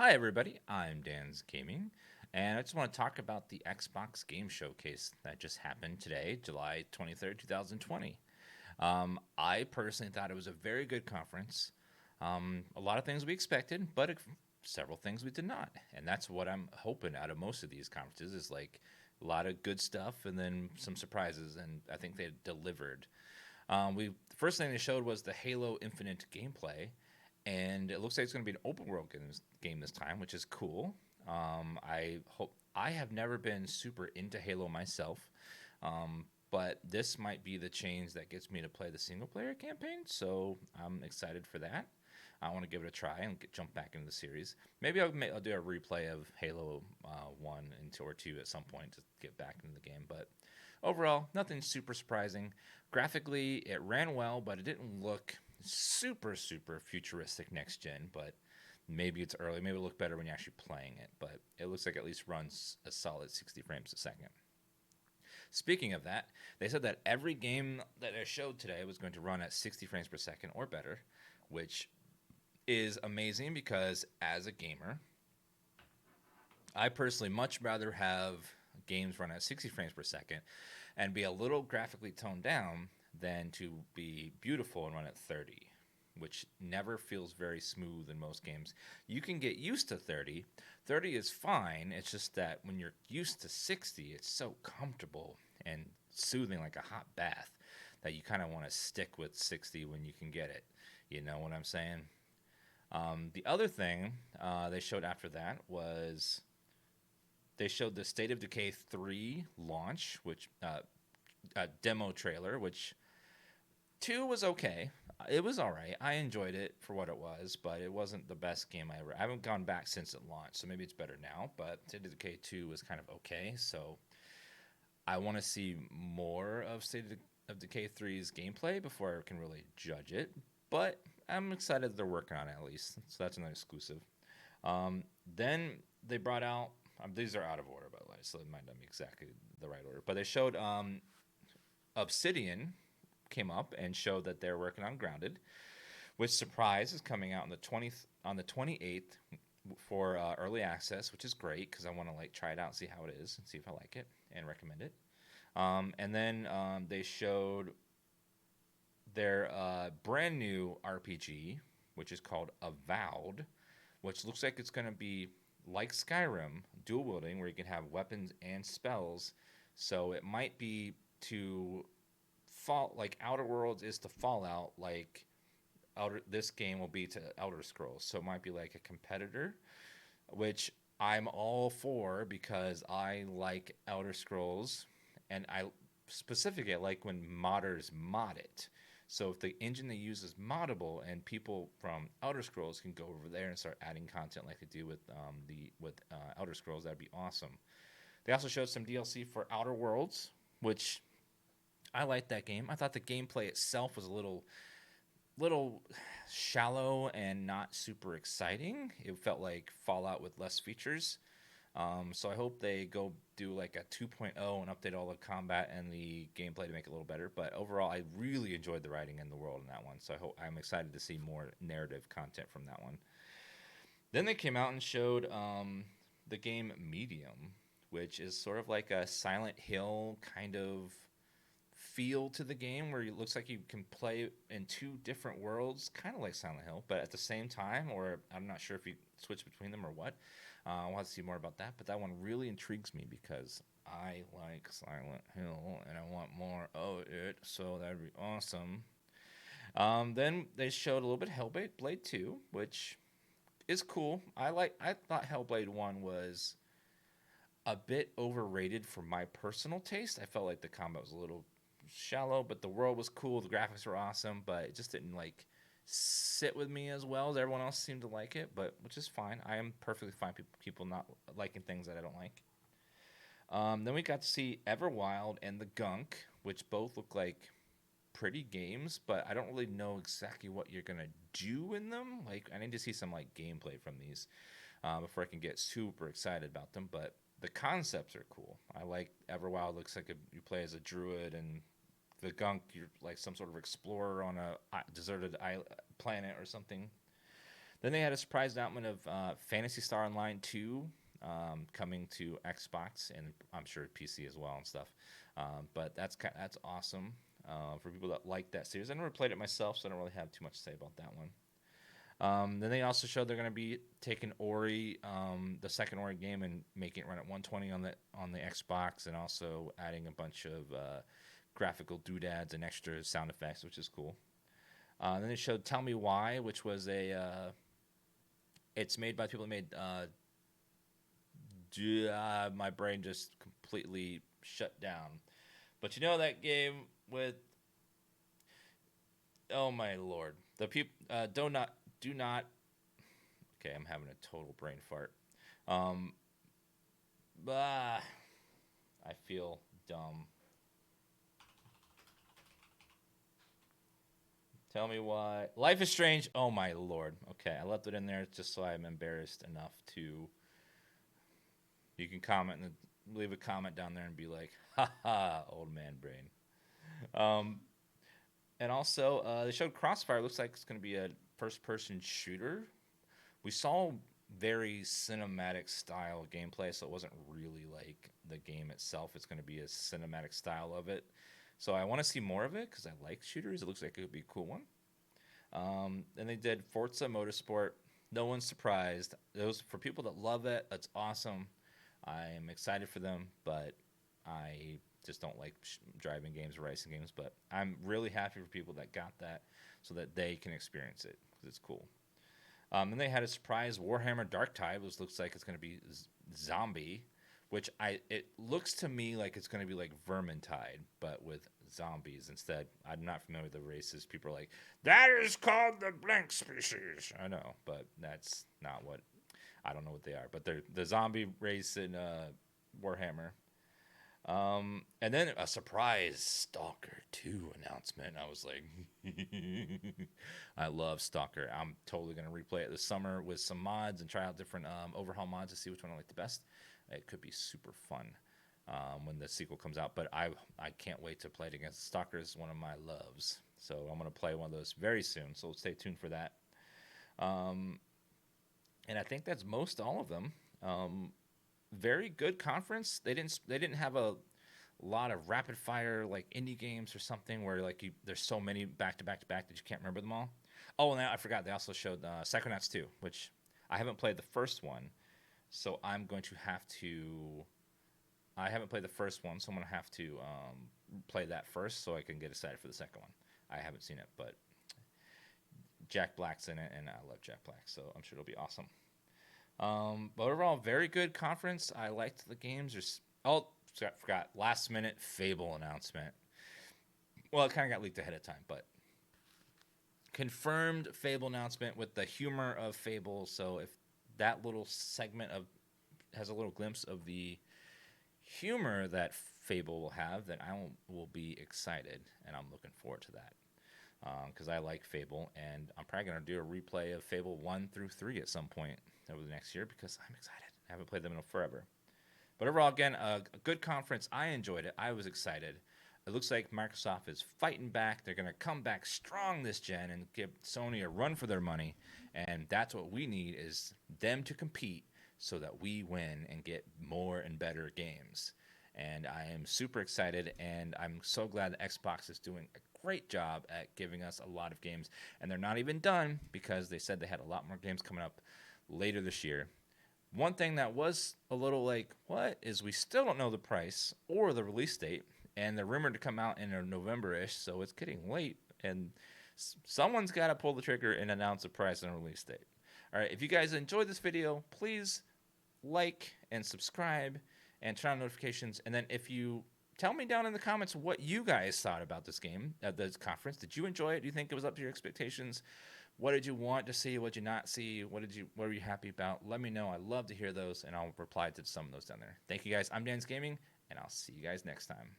Hi, everybody. I'm Dan's Gaming, and I just want to talk about the Xbox Game Showcase that just happened today, July 23rd, 2020. I personally thought it was a very good conference. A lot of things we expected, but several things we did not. And that's what I'm hoping out of most of these conferences is like a lot of good stuff and then some surprises, and I think they delivered. The first thing they showed was the Halo Infinite gameplay, and it looks like it's going to be an open world game this time, which is cool. I have never been super into Halo myself, but this might be the change that gets me to play the single player campaign. So I'm excited for that. I want to give it a try and jump back into the series. Maybe I'll do a replay of Halo 1 and 2 or 2 at some point to get back into the game. But overall, nothing super surprising. Graphically, it ran well, but it didn't look super futuristic next gen. But maybe it's early. Maybe it'll look better when you're actually playing it. But it looks like it at least runs a solid 60 frames a second. Speaking of that, they said that every game that I showed today was going to run at 60 frames per second or better, which is amazing because as a gamer, I personally much rather have games run at 60 frames per second and be a little graphically toned down than to be beautiful and run at 30, which never feels very smooth in most games. You can get used to 30. 30 is fine. It's just that when you're used to 60, it's so comfortable and soothing like a hot bath that you kind of want to stick with 60 when you can get it. You know what I'm saying? The other thing they showed after that was they showed the State of Decay 3 launch, which demo trailer, which 2 was okay. It was all right. I enjoyed it for what it was, but it wasn't the best game I ever. I haven't gone back since it launched, so maybe it's better now. But State of Decay 2 was kind of okay, so I want to see more of State of Decay 3's gameplay before I can really judge it. But I'm excited that they're working on it at least, so that's an exclusive. Then they brought out. These are out of order, by the way, so it might not be exactly the right order. But they showed Obsidian came up and showed that they're working on Grounded, which surprise is coming out on the 28th for early access, which is great because I want to like try it out, see how it is, and see if I like it, and recommend it. And then they showed their brand new RPG, which is called Avowed, which looks like it's going to be like Skyrim, dual wielding, where you can have weapons and spells. So it might be to fall like Outer Worlds is to Fallout, like this game will be to Elder Scrolls. So it might be like a competitor, which I'm all for because I like Elder Scrolls, and I specifically I like when modders mod it. So if the engine they use is moddable, and people from Elder Scrolls can go over there and start adding content like they do with Elder Scrolls, that'd be awesome. They also showed some DLC for Outer Worlds, which I liked that game. I thought the gameplay itself was a little shallow and not super exciting. It felt like Fallout with less features. So I hope they go do like a 2.0 and update all the combat and the gameplay to make it a little better. But overall, I really enjoyed the writing and the world in that one. So I'm excited to see more narrative content from that one. Then they came out and showed the game Medium, which is sort of like a Silent Hill kind of feel to the game where it looks like you can play in two different worlds, kind of like Silent Hill, but at the same time, or I'm not sure if you switch between them or what. I'll have to see more about that, but that one really intrigues me because I like Silent Hill and I want more of it, so that'd be awesome. Then they showed a little bit of Hellblade 2, which is cool. I thought Hellblade 1 was a bit overrated for my personal taste. I felt like the combat was a little shallow, but the world was cool. The graphics were awesome, but it just didn't like sit with me as well as everyone else seemed to like it. But which is fine. I am perfectly fine people not liking things that I don't like. Then we got to see Everwild and The Gunk, which both look like pretty games, but I don't really know exactly what you're gonna do in them. Like I need to see some like gameplay from these before I can get super excited about them. But the concepts are cool. I like Everwild. Looks like you play as a druid, and the Gunk you're like some sort of explorer on a deserted planet or something. Then they had a surprise announcement of Phantasy Star Online 2 coming to Xbox and I'm sure PC as well and stuff. But that's awesome for people that like that series. I never played it myself, so I don't really have too much to say about that one. Then they also showed they're going to be taking Ori, the second Ori game, and making it run at 120 on the Xbox, and also adding a bunch of graphical doodads and extra sound effects, which is cool. Then they showed Tell Me Why, which was it's made by people that made. My brain just completely shut down. But you know that game with. Oh my lord, the people do not. Okay, I'm having a total brain fart. I feel dumb. Tell me why. Life is Strange. Oh my lord. Okay, I left it in there just so I'm embarrassed enough to. You can comment and leave a comment down there and be like, "Ha ha, old man brain." And also, they showed Crossfire. Looks like it's going to be a first-person shooter. We saw very cinematic style gameplay, so it wasn't really like the game itself. It's going to be a cinematic style of it. So I want to see more of it because I like shooters. It looks like it would be a cool one. And they did Forza Motorsport. No one's surprised. Those for people that love it, that's awesome. I am excited for them, but I just don't like driving games or racing games. But I'm really happy for people that got that so that they can experience it because it's cool. Then they had a surprise Warhammer Darktide, which looks like it's going to be zombie, which it looks to me like it's going to be like Vermintide, but with zombies instead. I'm not familiar with the races. People are like, that is called the blank species. I know, but that's not what. I don't know what they are, but they're the zombie race in Warhammer. And then a surprise Stalker 2 announcement. I was like, I love Stalker. I'm totally going to replay it this summer with some mods and try out different overhaul mods to see which one I like the best. It could be super fun when the sequel comes out, but I can't wait to play it again. Stalker is one of my loves, so I'm going to play one of those very soon, so stay tuned for that. And I think that's most all of them. Very good conference. They didn't have a lot of rapid fire like indie games or something where like there's so many back to back that you can't remember them all. Oh, and I forgot they also showed Psychonauts 2, which I haven't played the first one, so I'm going to have to. I haven't played the first one, so I'm going to have to play that first so I can get excited for the second one. I haven't seen it, but Jack Black's in it, and I love Jack Black, so I'm sure it'll be awesome. But overall, very good conference. I liked the games. Forgot last minute Fable announcement. Well, it kind of got leaked ahead of time, but confirmed Fable announcement with the humor of Fable. So if that little segment has a little glimpse of the humor that Fable will have, then I will be excited, and I'm looking forward to that. Because I like Fable, and I'm probably going to do a replay of Fable 1 through 3 at some point over the next year because I'm excited. I haven't played them in forever. But overall, again, a good conference. I enjoyed it. I was excited. It looks like Microsoft is fighting back. They're going to come back strong this gen and give Sony a run for their money, and that's what we need is them to compete so that we win and get more and better games. And I am super excited, and I'm so glad that Xbox is doing a great job at giving us a lot of games. And they're not even done because they said they had a lot more games coming up later this year. One thing that was a little like, what, is we still don't know the price or the release date. And they're rumored to come out in November-ish, so it's getting late. And someone's got to pull the trigger and announce a price and a release date. All right, if you guys enjoyed this video, please like and subscribe and turn on notifications. And then if you tell me down in the comments what you guys thought about this game at this conference. Did you enjoy it? Do you think it was up to your expectations? What did you want to see? What did you not see? What were you happy about? Let me know. I love to hear those, and I'll reply to some of those down there. Thank you guys. I'm DansGaming, and I'll see you guys next time.